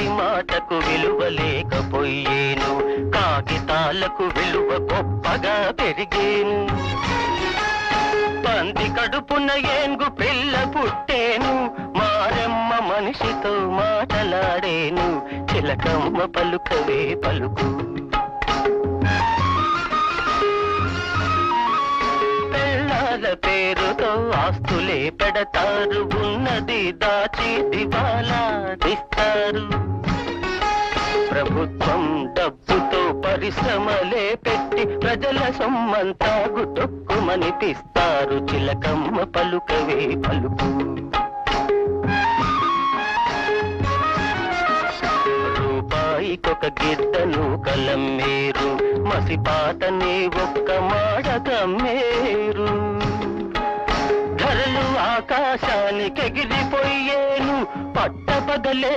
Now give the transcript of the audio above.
నోటి మాటకు విలువ లేకపోయేను, కాగితాలకు విలువ గొప్పగా పెరిగేను. పంది కడుపున ఏంగు పిల్ల పుట్టేను, మారెమ్మ మనిషితో మాటలాడేను, చిలకమ్మ పలుకవే పలుకు. పెళ్ళాల పేరుతో ఆస్తులే పెడతారు, ఉన్నది దాచి దివాలా తీస్తారు. ప్రభుత్వం డబ్బుతో పరిశ్రమలే పెట్టి ప్రజల సొమ్మంతా గుటొక్కుమనిపిస్తారు, చిలకమ్మ పలుకవే పలుకు. రూపాయికొక గిద్దను కలమ్మేరు, మసిపాటనే ఒక్క మాడకమ్మేరు. ధరలు ఆకాశానికెగిరిపోయేను, పట్టపగలే